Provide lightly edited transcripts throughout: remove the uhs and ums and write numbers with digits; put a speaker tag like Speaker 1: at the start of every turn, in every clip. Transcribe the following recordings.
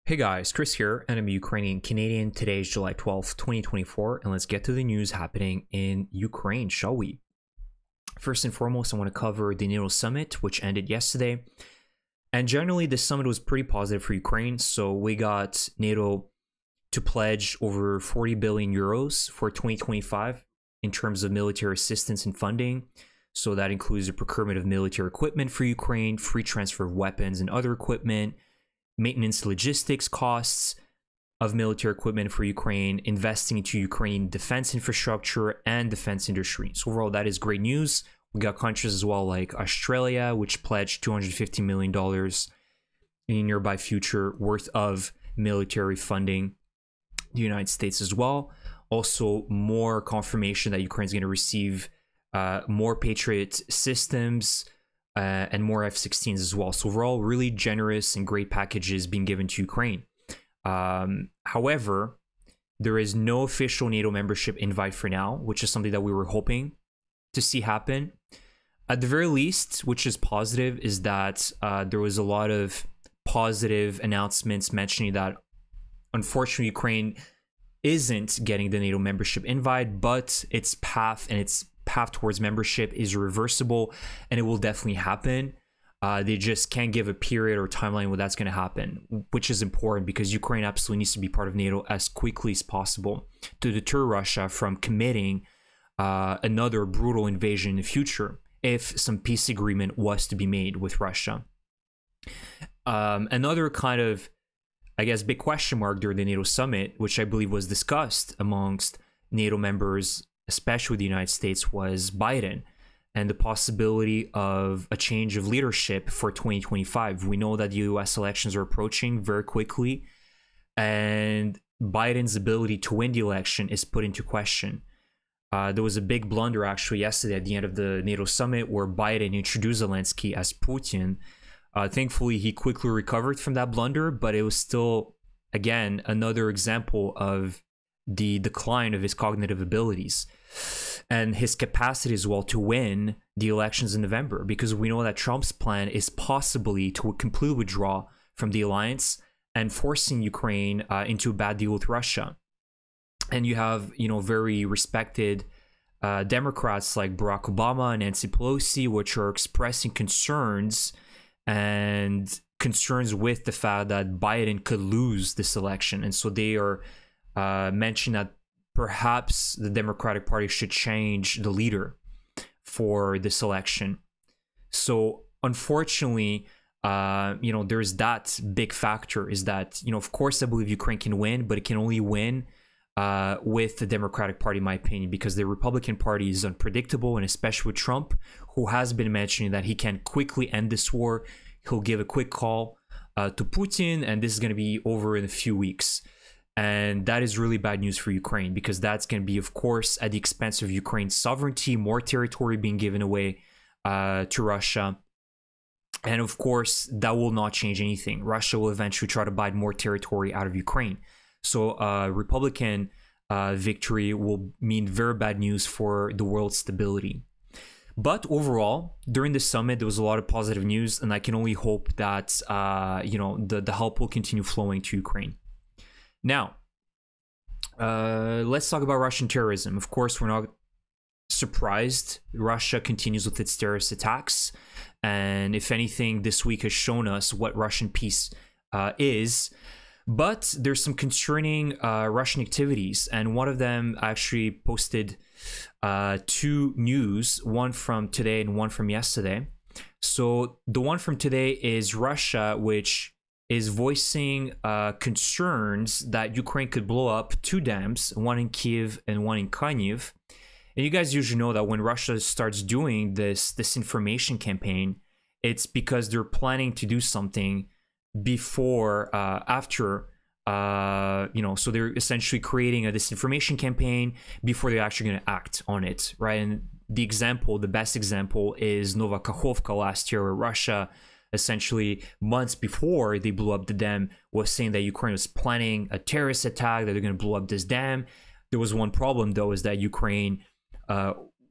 Speaker 1: Hey guys, Chris here, and I'm a Ukrainian Canadian. Today is July 12th, 2024, and let's get to the news happening in Ukraine, shall we? First and foremost, I want to cover the NATO Summit, which ended yesterday. And generally, this summit was pretty positive for Ukraine. So we got NATO to pledge over 40 billion euros for 2025 in terms of military assistance and funding. So that includes the procurement of military equipment for Ukraine, free transfer of weapons and other equipment, maintenance logistics costs of military equipment for Ukraine, investing into Ukrainian defense infrastructure and defense industry. So overall, that is great news. We got countries as well like Australia, which pledged $250 million in the nearby future worth of military funding. The United States as well. Also, more confirmation that Ukraine is going to receive more Patriot systems, and more F-16s as well. So overall, really generous and great packages being given to Ukraine. However, there is no official NATO membership invite for now, which is something that we were hoping to see happen. At the very least, which is positive, is that there was a lot of positive announcements mentioning that unfortunately Ukraine isn't getting the NATO membership invite, but its path towards membership is reversible, and it will definitely happen. They just can't give a period or timeline when that's going to happen, which is important because Ukraine absolutely needs to be part of NATO as quickly as possible to deter Russia from committing another brutal invasion in the future if some peace agreement was to be made with Russia. Another kind of, I guess, big question mark during the NATO summit, which I believe was discussed amongst NATO members, especially the United States, was Biden and the possibility of a change of leadership for 2025. We know that the US elections are approaching very quickly, and Biden's ability to win the election is put into question. There was a big blunder actually yesterday at the end of the NATO summit where Biden introduced Zelensky as Putin. Thankfully, he quickly recovered from that blunder, but it was still, again, another example of the decline of his cognitive abilities and his capacity as well to win the elections in November, because we know that Trump's plan is possibly to completely withdraw from the alliance and forcing Ukraine into a bad deal with Russia. And you have, very respected Democrats like Barack Obama and Nancy Pelosi, which are expressing concerns with the fact that Biden could lose this election. And so they are mentioned that perhaps the Democratic Party should change the leader for this election. So unfortunately, there's that big factor, is that, of course, I believe Ukraine can win, but it can only win with the Democratic Party, in my opinion, because the Republican Party is unpredictable, and especially with Trump, who has been mentioning that he can quickly end this war. He'll give a quick call to Putin, and this is going to be over in a few weeks. And that is really bad news for Ukraine, because that's going to be, of course, at the expense of Ukraine's sovereignty, more territory being given away to Russia. And of course, that will not change anything. Russia will eventually try to buy more territory out of Ukraine. So Republican victory will mean very bad news for the world's stability. But overall, during the summit, there was a lot of positive news, and I can only hope that the help will continue flowing to Ukraine. Now, let's talk about Russian terrorism. Of course, we're not surprised. Russia continues with its terrorist attacks. And if anything, this week has shown us what Russian peace is. But there's some concerning Russian activities. And one of them actually posted two news, one from today and one from yesterday. So the one from today is Russia, which is voicing concerns that Ukraine could blow up two dams, one in Kiev and one in Kharkiv. And you guys usually know that when Russia starts doing this disinformation campaign, it's because they're planning to do something before, after, so they're essentially creating a disinformation campaign before they're actually going to act on it, right? And the best example is Nova Kakhovka last year, where Russia, essentially months before they blew up the dam, was saying that Ukraine was planning a terrorist attack, that they're going to blow up this dam. There was one problem, though, is that Ukraine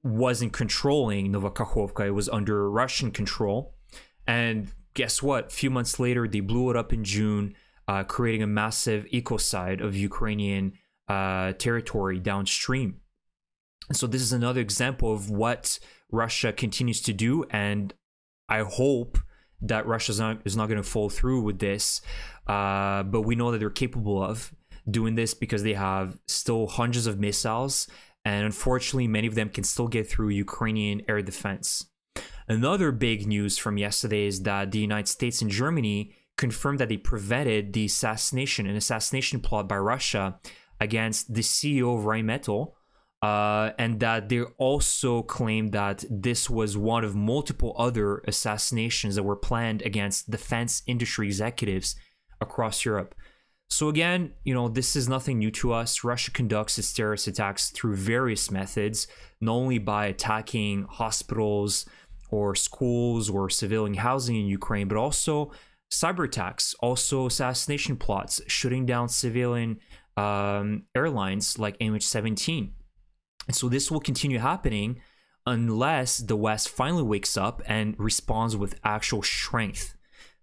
Speaker 1: wasn't controlling Nova Kakhovka. It was under Russian control. And guess what? A few months later, they blew it up in June. creating a massive ecocide of Ukrainian territory downstream. So this is another example of what Russia continues to do, and I hope that Russia is not going to fall through with this, but we know that they're capable of doing this because they have still hundreds of missiles, and unfortunately many of them can still get through Ukrainian air defense. Another big news from yesterday is that the United States and Germany confirmed that they prevented an assassination plot by Russia against the CEO of Rheinmetall, and that they also claimed that this was one of multiple other assassinations that were planned against defense industry executives across Europe. So again, this is nothing new to us. Russia conducts its terrorist attacks through various methods, not only by attacking hospitals or schools or civilian housing in Ukraine, but also cyber attacks, also assassination plots, shooting down civilian airlines like MH17. And so this will continue happening unless the West finally wakes up and responds with actual strength.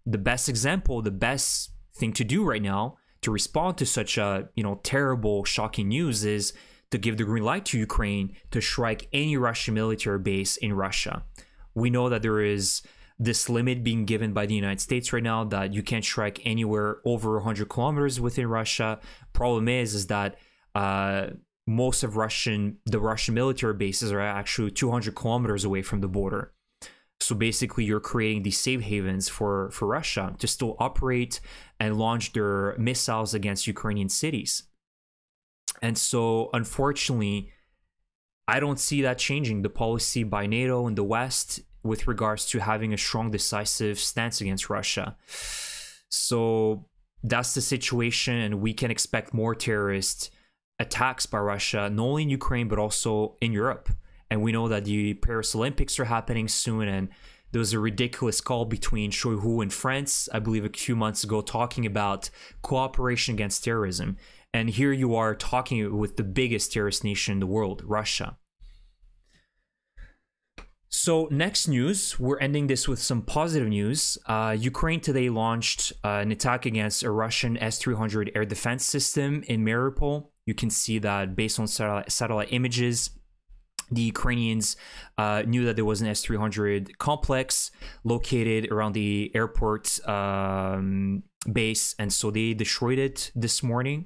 Speaker 1: The best example, the best thing to do right now to respond to such a terrible, shocking news is to give the green light to Ukraine to strike any Russian military base in Russia. We know that there is this limit being given by the United States right now that you can't strike anywhere over 100 kilometers within Russia. Problem is that most of the Russian military bases are actually 200 kilometers away from the border. So basically, you're creating these safe havens for Russia to still operate and launch their missiles against Ukrainian cities. And so, unfortunately, I don't see that changing the policy by NATO and the West with regards to having a strong, decisive stance against Russia. So that's the situation, and we can expect more terrorist attacks by Russia, not only in Ukraine, but also in Europe. And we know that the Paris Olympics are happening soon, and there was a ridiculous call between Shoigu and France, I believe a few months ago, talking about cooperation against terrorism. And here you are talking with the biggest terrorist nation in the world, Russia. So next news, we're ending this with some positive news. Ukraine today launched an attack against a Russian S-300 air defense system in Mariupol. You can see that based on satellite images, the Ukrainians knew that there was an S-300 complex located around the airport base, and so they destroyed it this morning.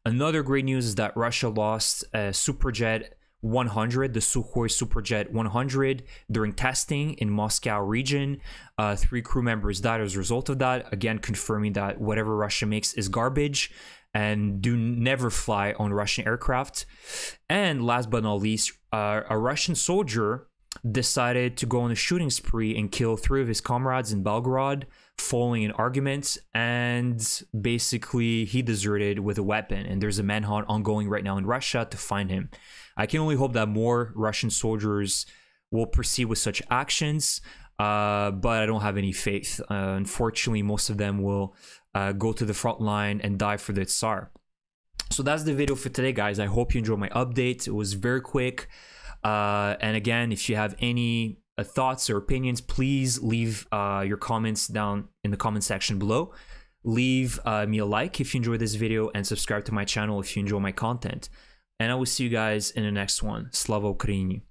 Speaker 1: Another great news is that Russia lost a Superjet 100, the Sukhoi Superjet 100, during testing in Moscow region. 3 crew members died as a result of that, again confirming that whatever Russia makes is garbage and never fly on Russian aircraft. And last but not least, a Russian soldier decided to go on a shooting spree and kill 3 of his comrades in Belgorod following an argument, and basically he deserted with a weapon, and there's a manhunt ongoing right now in Russia to find him. I can only hope that more Russian soldiers will proceed with such actions, but I don't have any faith. Unfortunately, most of them will go to the front line and die for the Tsar. So that's the video for today, guys. I hope you enjoyed my update. It was very quick. And again, if you have any thoughts or opinions, please leave your comments down in the comment section below. Leave me a like if you enjoyed this video, and subscribe to my channel if you enjoy my content. And I will see you guys in the next one. Slava Ukraini!